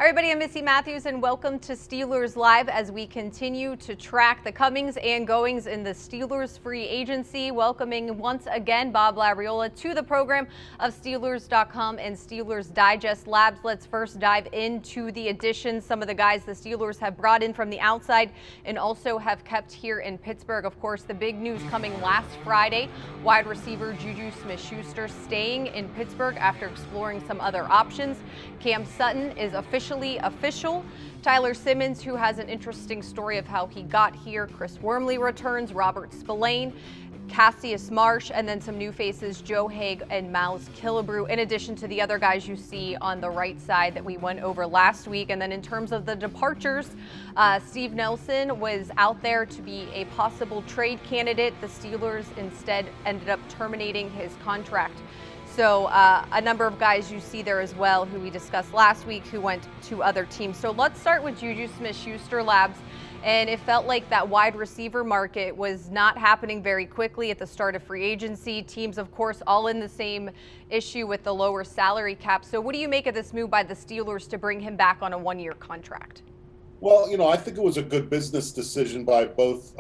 Hi everybody, I'm Missi Matthews and welcome to Steelers Live as we continue to track the comings and goings in the Steelers free agency. Welcoming once again Bob Labriola to the program of Steelers.com and Steelers Digest Labs. Let's first dive into the additions, some of the guys the Steelers have brought in from the outside and also have kept here in Pittsburgh. Of course, the big news coming last Friday, wide receiver JuJu Smith-Schuster staying in Pittsburgh after exploring some other options. Cam Sutton is official. Tyler Simmons, who has an interesting story of how he got here. Chris Wormley returns, Robert Spillane, Cassius Marsh, and then some new faces, Joe Hague and Miles Killebrew, in addition to the other guys you see on the right side that we went over last week. And then in terms of the departures, Steve Nelson was out there to be a possible trade candidate. The Steelers instead ended up terminating his contract. So a number of guys you see there as well who we discussed last week who went to other teams. So let's start with JuJu Smith-Schuster, Labs. And it felt like that wide receiver market was not happening very quickly at the start of free agency. Teams, of course, all in the same issue with the lower salary cap. So what do you make of this move by the Steelers to bring him back on a one-year contract? Well, I think it was a good business decision by both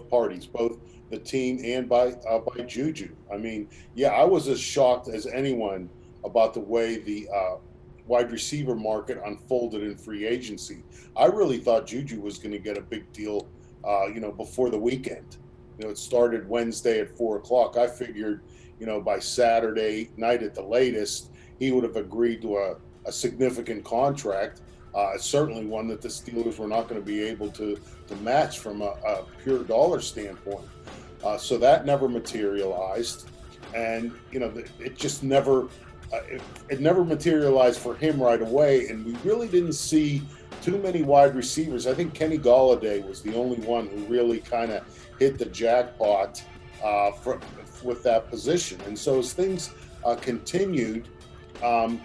parties, both the team and by JuJu. I mean, yeah, I was as shocked as anyone about the way the wide receiver market unfolded in free agency. I really thought JuJu was going to get a big deal, before the weekend. It started Wednesday at 4 o'clock. I figured, by Saturday night at the latest, he would have agreed to a significant contract. Certainly one that the Steelers were not going to be able to match from a pure dollar standpoint. So that never materialized, and it just never it never materialized for him right away. And we really didn't see too many wide receivers. I think Kenny Golladay was the only one who really kind of hit the jackpot with that position. And so as things continued, I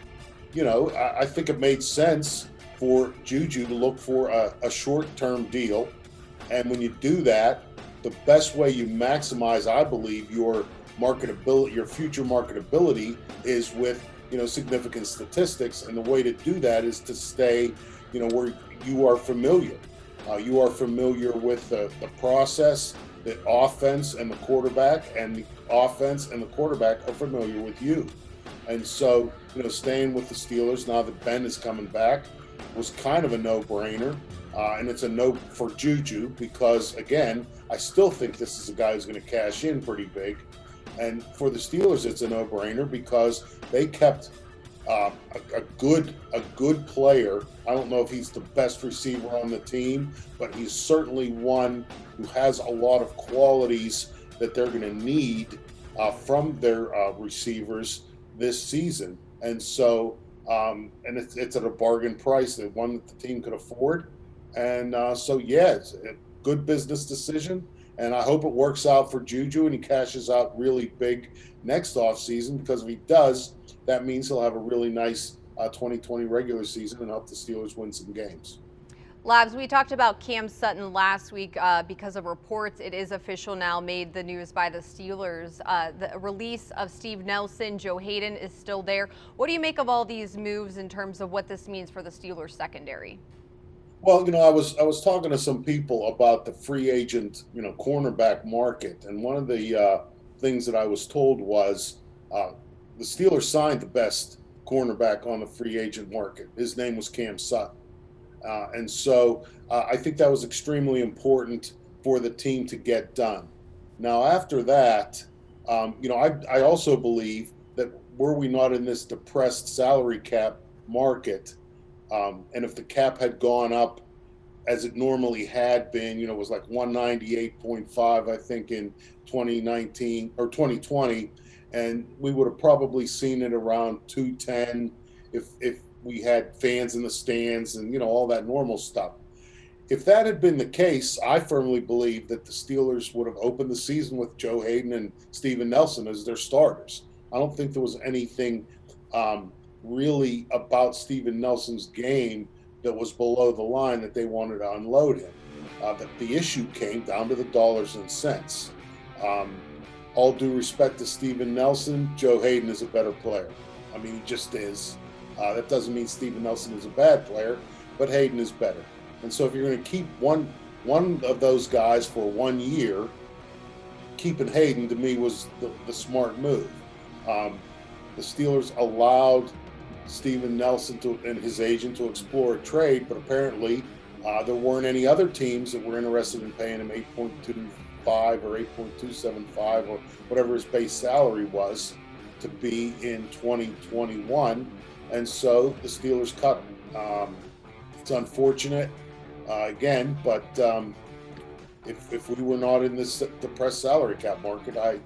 think it made sense for JuJu to look for a short-term deal. And when you do that, the best way you maximize, I believe, your marketability, your future marketability, is with significant statistics. And the way to do that is to stay, where you are familiar. You are familiar with the process, the offense, and the quarterback, and the offense and the quarterback are familiar with you. And so, staying with the Steelers now that Ben is coming back was kind of a no-brainer. And it's a no for JuJu because, again, I still think this is a guy who's going to cash in pretty big. And for the Steelers, it's a no-brainer because they kept a good player. I don't know if he's the best receiver on the team, but he's certainly one who has a lot of qualities that they're going to need from their receivers this season. And so, and it's at a bargain price, the one that the team could afford. And so, yeah, it's a good business decision, and I hope it works out for JuJu and he cashes out really big next offseason, because if he does, that means he'll have a really nice 2020 regular season and help the Steelers win some games. Labs, we talked about Cam Sutton last week because of reports. It is official now, made the news by the Steelers. The release of Steve Nelson, Joe Hayden is still there. What do you make of all these moves in terms of what this means for the Steelers secondary? Well, I was talking to some people about the free agent, cornerback market, and one of the things that I was told was the Steelers signed the best cornerback on the free agent market. His name was Cam Sutton, and so I think that was extremely important for the team to get done. Now, after that, I also believe that were we not in this depressed salary cap market, and if the cap had gone up as it normally had been, it was like 198.5, I think, in 2019 or 2020, and we would have probably seen it around 210 if we had fans in the stands and all that normal stuff. If that had been the case, I firmly believe that the Steelers would have opened the season with Joe Hayden and Steven Nelson as their starters. I don't think there was anything really about Steven Nelson's game that was below the line that they wanted to unload him. The issue came down to the dollars and cents. All due respect to Steven Nelson, Joe Hayden is a better player. I mean, he just is. That doesn't mean Steven Nelson is a bad player, but Hayden is better. And so if you're going to keep one of those guys for 1 year, keeping Hayden to me was the smart move. The Steelers allowed Steven Nelson and his agent to explore a trade, but apparently there weren't any other teams that were interested in paying him 8.25 or 8.275 or whatever his base salary was to be in 2021, and so the Steelers cut him. It's unfortunate, again, but if we were not in this depressed salary cap market,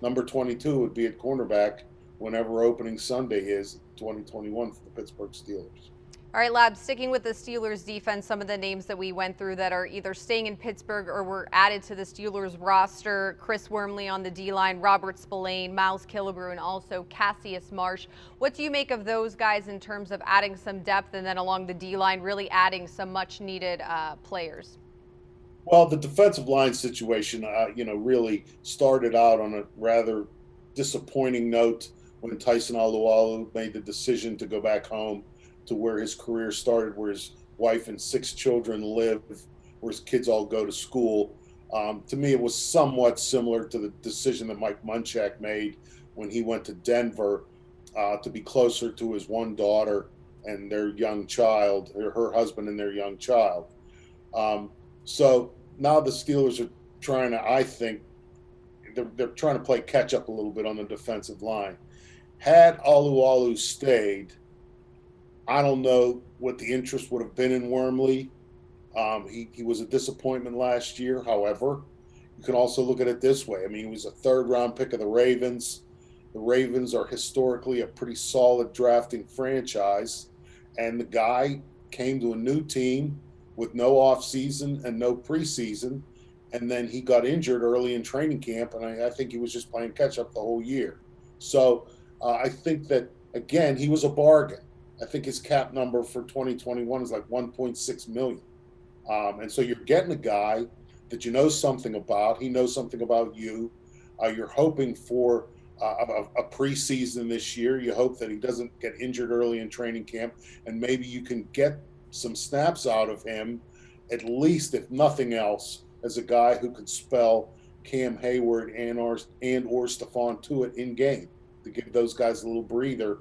number 22 would be at cornerback whenever opening Sunday is 2021 for the Pittsburgh Steelers. All right, Lab, sticking with the Steelers defense, some of the names that we went through that are either staying in Pittsburgh or were added to the Steelers roster: Chris Wormley on the D-line, Robert Spillane, Miles Killebrew, and also Cassius Marsh. What do you make of those guys in terms of adding some depth and then along the D-line really adding some much-needed players? Well, the defensive line situation, really started out on a rather disappointing note when Tyson Alualu made the decision to go back home to where his career started, where his wife and 6 children live, where his kids all go to school. To me, it was somewhat similar to the decision that Mike Munchak made when he went to Denver to be closer to his one daughter and their young child, her husband and their young child. So now the Steelers are trying to, I think, they're trying to play catch up a little bit on the defensive line. Had Alualu stayed, I don't know what the interest would have been in Wormley. He was a disappointment last year. However, you can also look at it this way. I mean, he was a 3rd-round pick of the Ravens. The Ravens are historically a pretty solid drafting franchise, and the guy came to a new team with no offseason and no preseason, and then he got injured early in training camp, and I think he was just playing catch-up the whole year. So I think that, again, he was a bargain. I think his cap number for 2021 is like $1.6 million. And so you're getting a guy that you know something about. He knows something about you. You're hoping for a preseason this year. You hope that he doesn't get injured early in training camp, and maybe you can get some snaps out of him, at least, if nothing else, as a guy who could spell Cam Hayward and or Stephon Tuitt in game to give those guys a little breather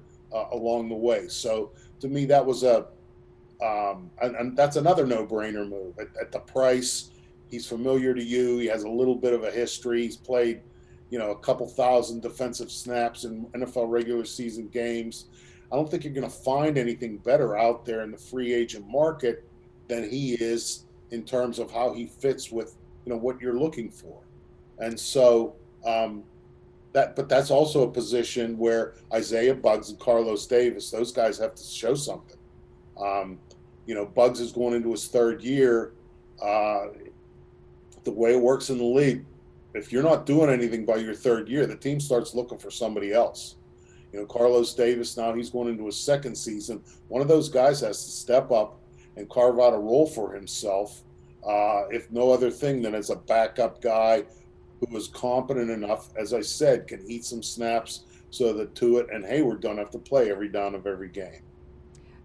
along the way. So to me, that was and that's another no-brainer move at the price. He's familiar to you. He has a little bit of a history. He's played, a couple thousand defensive snaps in NFL regular season games. I don't think you're going to find anything better out there in the free agent market than he is in terms of how he fits with, what you're looking for. And so, but that's also a position where Isaiah Buggs and Carlos Davis, those guys have to show something. Buggs is going into his 3rd year. The way it works in the league, if you're not doing anything by your 3rd year, the team starts looking for somebody else. Carlos Davis, now he's going into his 2nd season. One of those guys has to step up and carve out a role for himself, if no other thing than as a backup guy who is competent enough, as I said, can eat some snaps so that Tuitt and Hayward don't have to play every down of every game.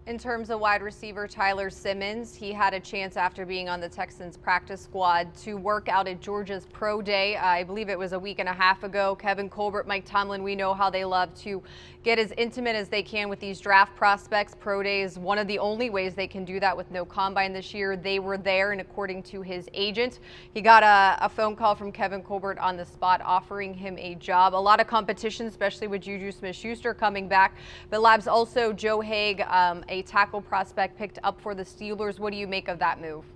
In terms of wide receiver Tyler Simmons, he had a chance after being on the Texans practice squad to work out at Georgia's Pro Day. I believe it was a week and a half ago. Kevin Colbert, Mike Tomlin, we know how they love to get as intimate as they can with these draft prospects. Pro Day is one of the only ways they can do that with no combine this year. They were there, and according to his agent, he got a phone call from Kevin Colbert on the spot offering him a job. A lot of competition, especially with JuJu Smith-Schuster coming back. But Labs, also Joe Haig, a tackle prospect picked up for the Steelers. What do you make of that move?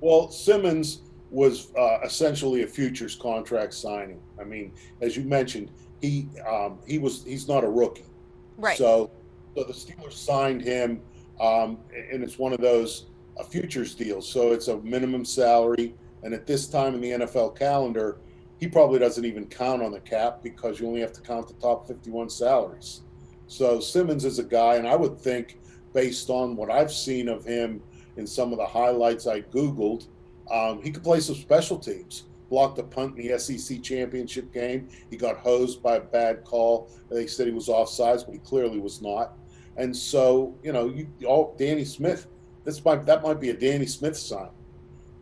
Well, Simmons was essentially a futures contract signing. I mean, as you mentioned, he's not a rookie, right? So the Steelers signed him, and it's one of those futures deals. So it's a minimum salary, and at this time in the NFL calendar, he probably doesn't even count on the cap because you only have to count the top 51 salaries. So Simmons is a guy, and I would think, based on what I've seen of him in some of the highlights I Googled, he could play some special teams. Blocked a punt in the SEC championship game. He got hosed by a bad call. They said he was offsides, but he clearly was not. And so, Danny Smith, that might be a Danny Smith sign.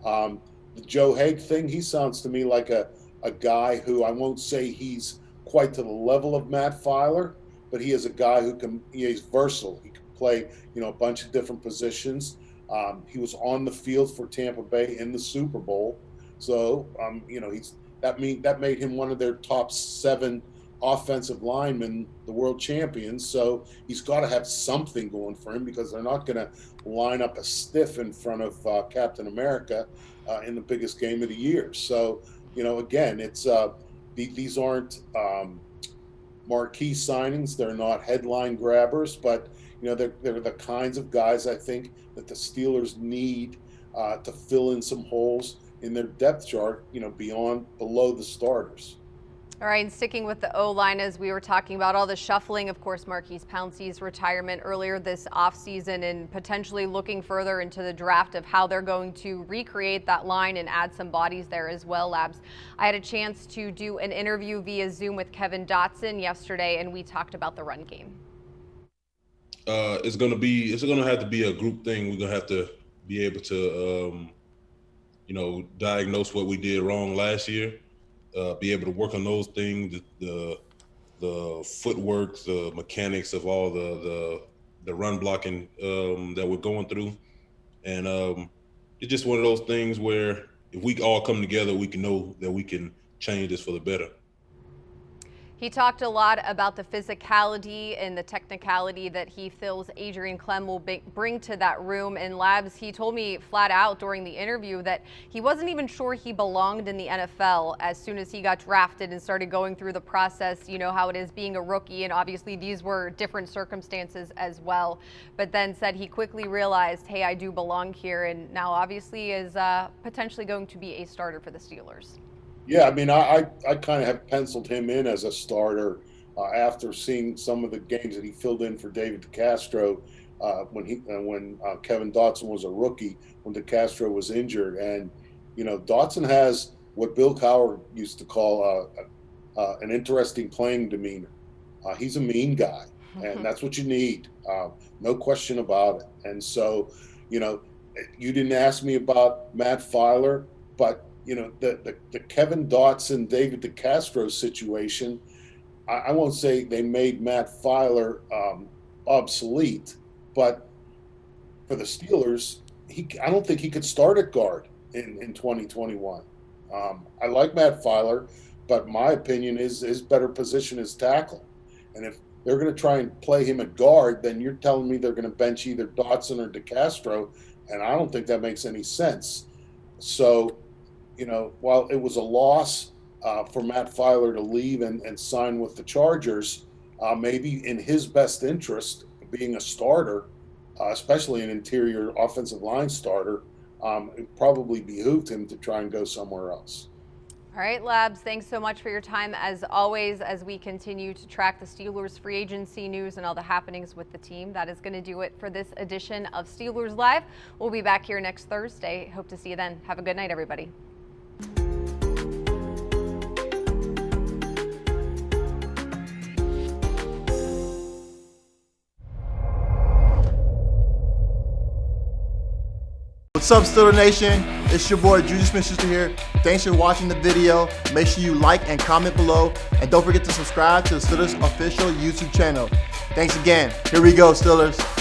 The Joe Hague thing, he sounds to me like a guy who, I won't say he's quite to the level of Matt Filer, but he is a guy who he's versatile. He can play, a bunch of different positions. He was on the field for Tampa Bay in the Super Bowl. So, that made him one of their top 7 offensive linemen, the world champions. So he's got to have something going for him, because they're not going to line up a stiff in front of Captain America in the biggest game of the year. So, again, it's these aren't marquee signings. They're not headline grabbers, but they're the kinds of guys I think that the Steelers need to fill in some holes in their depth chart, below the starters. All right, and sticking with the O-line, as we were talking about all the shuffling, of course, Marquise Pouncey's retirement earlier this offseason, and potentially looking further into the draft of how they're going to recreate that line and add some bodies there as well, Labs. I had a chance to do an interview via Zoom with Kevin Dotson yesterday, and we talked about the run game. It's gonna have to be a group thing. We're gonna have to be able to, diagnose what we did wrong last year. Be able to work on those things, the footwork, the mechanics of all the run blocking that we're going through, and it's just one of those things where if we all come together, we can know that we can change this for the better. He talked a lot about the physicality and the technicality that he feels Adrian Clem will bring to that room. And Labs, he told me flat out during the interview that he wasn't even sure he belonged in the NFL as soon as he got drafted and started going through the process. You know how it is being a rookie, and obviously these were different circumstances as well. But then said he quickly realized, hey, I do belong here, and now obviously is potentially going to be a starter for the Steelers. Yeah, I mean, I kind of have penciled him in as a starter after seeing some of the games that he filled in for David DeCastro when Kevin Dotson was a rookie, when DeCastro was injured. And, Dotson has what Bill Cowher used to call an interesting playing demeanor. He's a mean guy, and that's what you need, no question about it. And so, you didn't ask me about Matt Filer, but the Kevin Dotson, David DeCastro situation, I won't say they made Matt Filer obsolete, but for the Steelers, I don't think he could start at guard in 2021. I like Matt Filer, but my opinion is his better position is tackle. And if they're going to try and play him at guard, then you're telling me they're going to bench either Dotson or DeCastro, and I don't think that makes any sense. So, while it was a loss for Matt Filer to leave and sign with the Chargers, maybe in his best interest, being a starter, especially an interior offensive line starter, it probably behooved him to try and go somewhere else. All right, Labs, thanks so much for your time as always as we continue to track the Steelers free agency news and all the happenings with the team. That is going to do it for this edition of Steelers Live. We'll be back here next Thursday. Hope to see you then. Have a good night, everybody. What's up, Steeler Nation? It's your boy JuJu Smith-Schuster here. Thanks for watching the video. Make sure you like and comment below, and don't forget to subscribe to the Steelers official YouTube channel. Thanks again. Here we go, Steelers.